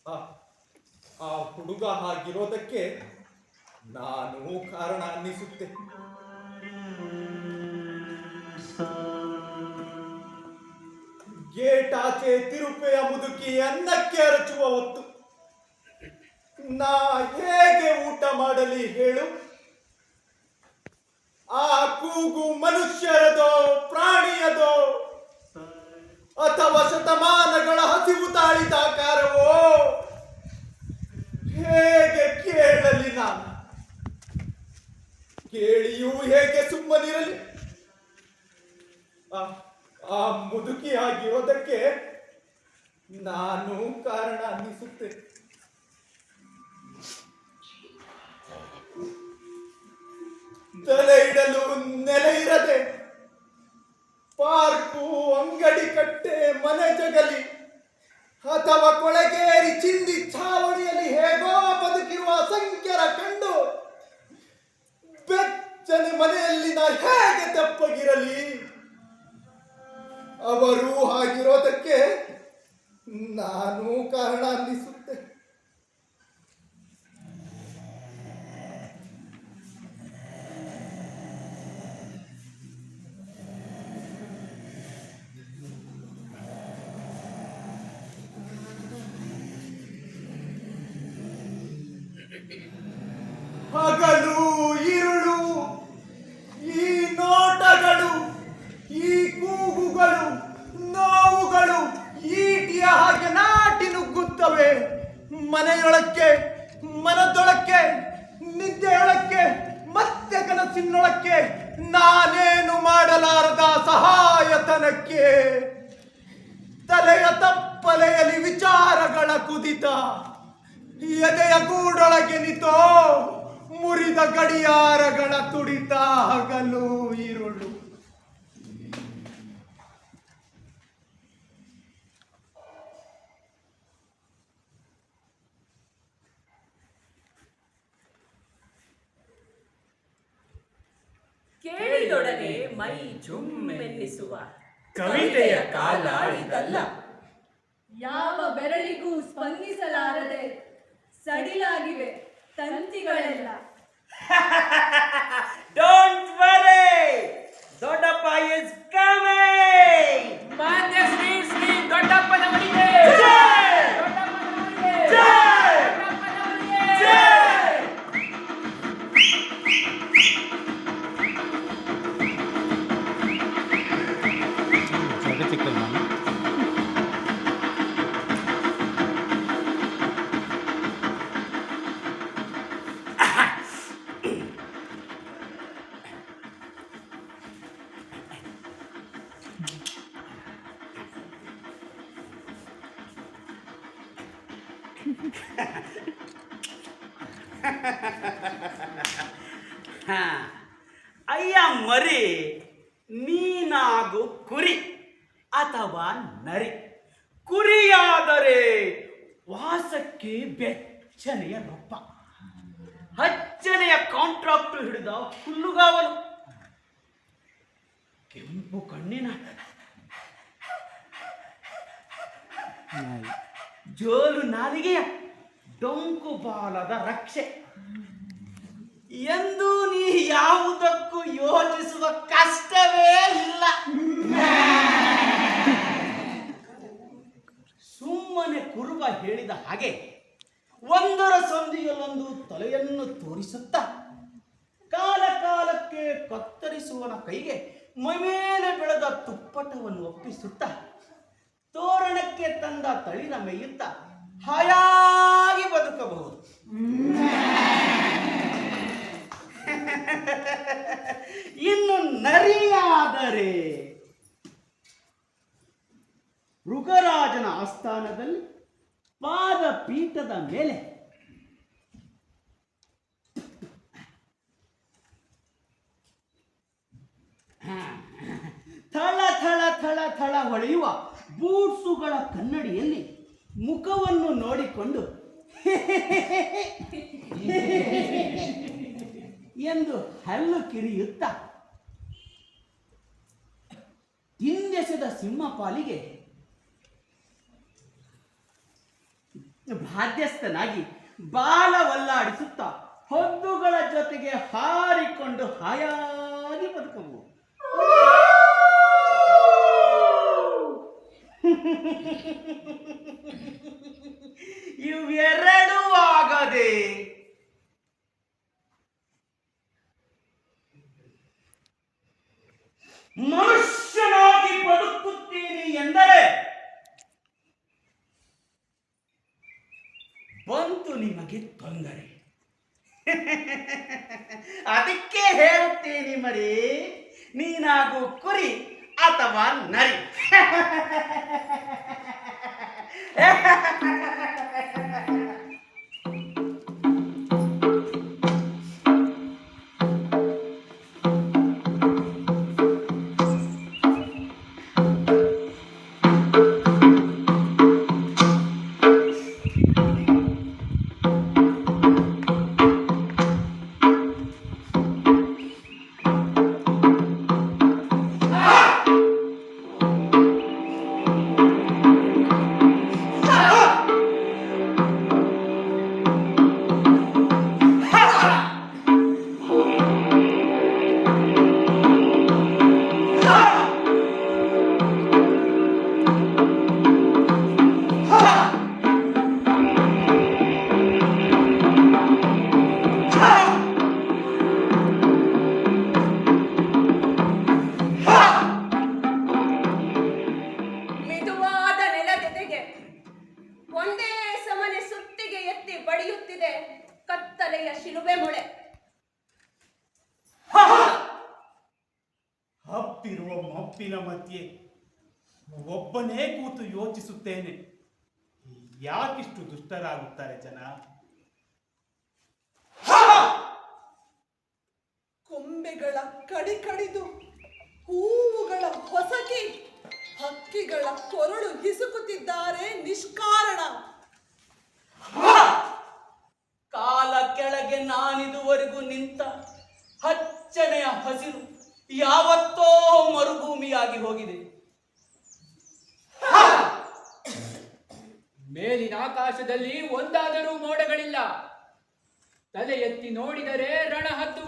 ಆ ಆ ಹುಡುಗ ಹಾಗಿರೋದಕ್ಕೆ ನಾನು ಕಾರಣ ಅನ್ನಿಸುತ್ತೆ. ಗೇಟಾಚೆ ತಿರುಪೆಯ ಮುದುಕಿ ಅನ್ನಕ್ಕೆ ಅರಚುವ ಹೊತ್ತು ನಾ ಹೇಗೆ ಊಟ ಮಾಡಲಿ ಹೇಳು? ಆ ಕೂಗು ಮನುಷ್ಯರದೋ ಪ್ರಾಣಿಯದೋ ಅಥವಾ ಶತಮಾನಗಳ ಹಸಿವು ತಾಳಿದಾಕಾರವೋ? ಹೇಗೆ ಕೇಳಲಿ ನಾನು? ಕೇಳಿಯೂ ಹೇಗೆ ಸುಮ್ಮನಿರಲಿ? ಆ ಮುದುಕಿ ಆಗಿರೋದಕ್ಕೆ ನಾನು ಕಾರಣ ಅನ್ನಿಸುತ್ತೆ. ತಲೆ ಇಡಲು ನೆಲೆ ಇರದೆ ಪಾರ್ಕು, ಅಂಗಡಿ ಕಟ್ಟೆ, ಮನೆ ಜಗಲಿ ಅಥವಾ ಕೊಳಗೇರಿ ಚಿಂದಿ ಛಾವಣಿಯಲ್ಲಿ ಹೇಗೋ ಬದುಕಿರುವ ಅಸಂಖ್ಯರ ಕಂಡು ಬೆಚ್ಚನೆ ಮನೆಯಲ್ಲಿ ನಾ ಹೇಗೆ ತೆಪ್ಪಗಿರಲಿ? ಅವರು ಹಾಗಿರೋದಕ್ಕೆ ನಾನು ಕಾರಣ ಅನ್ನಿಸುತ್ತೆ. ಹಗಲು ഇരുಳು, ಈ ನೋಟಗಳು, ಈ ಕೂಗುಗಳು, ನೋವುಗಳು ಈಟಿಯ ಹಾಗೆ ನಾಟಿ ನುಗ್ಗುತ್ತವೆ ಮನೆಯೊಳಕ್ಕೆ, ಮನದೊಳಕ್ಕೆ, ನಿದ್ದೆಯೊಳಕ್ಕೆ, ಮತ್ತೆ ಕನಸಿನೊಳಕ್ಕೆ. ನಾನೇನು ಮಾಡಲಾರದ ಸಹಾಯತನಕ್ಕೆ ತಲೆಯ ತಪ್ಪಲೆಯಲ್ಲಿ ವಿಚಾರಗಳ ಕುದಿತ, ಎದೆಯ ಗೂಡೊಳಗೆ ನಿಂತೋ ಮುರಿದ ಗಡಿಯಾರಗಳ ತುಡಿತ. ಹಗಲು ഇരുಳು. ಕೇಳಿದೊಡನೆ ಮೈ ಜುಮ್ಮೆನ್ನಿಸುವ ಕವಿತೆಯ ಕಾಲ ಇದಲ್ಲ. ಯಾವ ಬೆರಳಿಗೂ ಸ್ಪಂದಿಸಲಾರದೆ ಸಡಿಲಾಗಿವೆ ತಂತಿಗಳೆಲ್ಲ. ಡೋಂಟ್ ವರಿ, ದೊಡ್ಡಪ್ಪ ಇಸ್ ಕಮಿಂಗ್. ಮಾನ್ಯ ಶ್ರೀ ಶ್ರೀ ದೊಡ್ಡಪ್ಪನವರಿಗೆ ಅಯ್ಯ ಮರಿ, ನೀನಾಗು ಕುರಿ ಅಥವಾ ನರಿ. ಕುರಿಯಾದರೆ ವಾಸಕ್ಕೆ ಬೆಚ್ಚನೆಯ ರೊಪ್ಪ, ಹಚ್ಚನೆಯ ಕಾಂಟ್ರಾಕ್ಟ್ ಹಿಡಿದ ಹುಲ್ಲುಗಾವಲು, ಕೆಂಪು ಕಣ್ಣಿನ ಜೋಲು ನಾಲಿಗೆಯ ಡೊಂಕು ಬಾಲದ ರಕ್ಷೆ ಎಂದು ನೀ ಯಾವುದಕ್ಕೂ ಯೋಚಿಸುವ ಕಷ್ಟವೇ ಇಲ್ಲ. ಸುಮ್ಮನೆ ಕುರುಬ ಹೇಳಿದ ಹಾಗೆ ಒಂದರ ಸಂಧಿಯಲ್ಲೊಂದು ತಲೆಯನ್ನು ತೋರಿಸುತ್ತಾ ಕಾಲ ಕಾಲಕ್ಕೆ ಕತ್ತರಿಸುವನ ಕೈಗೆ ಮೈಮೇಲೆ ಬೆಳೆದ ತುಪ್ಪಟವನ್ನು ಒಪ್ಪಿಸುತ್ತಾ ತೋರಣಕ್ಕೆ ತಂದ ತಳಿನ ಮೇಯುತ್ತ ಹಾಯಾಗಿ ಬದುಕಬಹುದು. ಇನ್ನು ನರಿಯಾದರೆ ಮೃಗರಾಜನ ಆಸ್ಥಾನದಲ್ಲಿ ಪಾದ ಪೀಠದ ಮೇಲೆ ಥಳ ಥಳ ಥಳ ಥಳ ಹೊಳೆಯುವ ಬೂಟ್ಸುಗಳ ಕನ್ನಡಿಯಲ್ಲಿ ಮುಖವನ್ನು ನೋಡಿಕೊಂಡು ಎಂದು ಹಲ್ಲು ಕಿರಿಯುತ್ತ ಹಿಂದೆಸೆದ ಸಿಂಹ ಪಾಲಿಗೆ ಬಾಧ್ಯಸ್ಥನಾಗಿ ಬಾಲವಲ್ಲಾಡಿಸುತ್ತಾ ಹದ್ದುಗಳ ಜೊತೆಗೆ ಹಾರಿಕೊಂಡು ಹಾಯಾಗಿ ಬದುಕಬಹುದು. ಇವೆರಡೂ ಆಗದೆ ಮನುಷ್ಯನಾಗಿ ಬದುಕುತ್ತೀನಿ ಎಂದರೆ ಬಂತು ನಿಮಗೆ ತೊಂದರೆ. ಅದಕ್ಕೆ ಹೇಳುತ್ತೇನೆ ಮರಿ, ನೀನಾಗು ಕುರಿ ಅಥವಾ ನರಿ. ಮಿದುವಾದ ನೆಲದೆದೆಗೆ ಒಂದೇ ಸಮನೆ ಸುತ್ತಿಗೆ ಎತ್ತಿ ಬಡಿಯುತ್ತಿದೆ ಕತ್ತಲೆಯ ಶಿಲುಬೆ ಮೊಳೆ. ಹಬ್ಬಿರುವ ಮಬ್ಬಿನ ಮಧ್ಯೆ ಒಬ್ಬನೇ ಕೂತು ಯೋಚಿಸುತ್ತೇನೆ, ಯಾಕಿಷ್ಟು ದುಷ್ಟರಾಗುತ್ತಾರೆ ಜನ? ಕೊಂಬೆಗಳ ಕಡಿದು ಹೂವುಗಳ ಹೊಸಕಿ ಹಕ್ಕಿಗಳ ಕೊರಳು ಹಿಸುಕುತ್ತಿದ್ದಾರೆ ನಿಷ್ಕಾರಣ. ಕಾಲ ಕೆಳಗೆ ನಾನಿದುವರೆಗೂ ನಿಂತ ಹಚ್ಚನೆಯ ಹಸಿರು ಯಾವತ್ತೋ ಮರುಭೂಮಿಯಾಗಿ ಹೋಗಿದೆ. ಮೇಲಿನ ಆಕಾಶದಲ್ಲಿ ಒಂದಾದರೂ ಮೋಡಗಳಿಲ್ಲ. ತಲೆ ಎತ್ತಿ ನೋಡಿದರೆ ರಣಹದ್ದು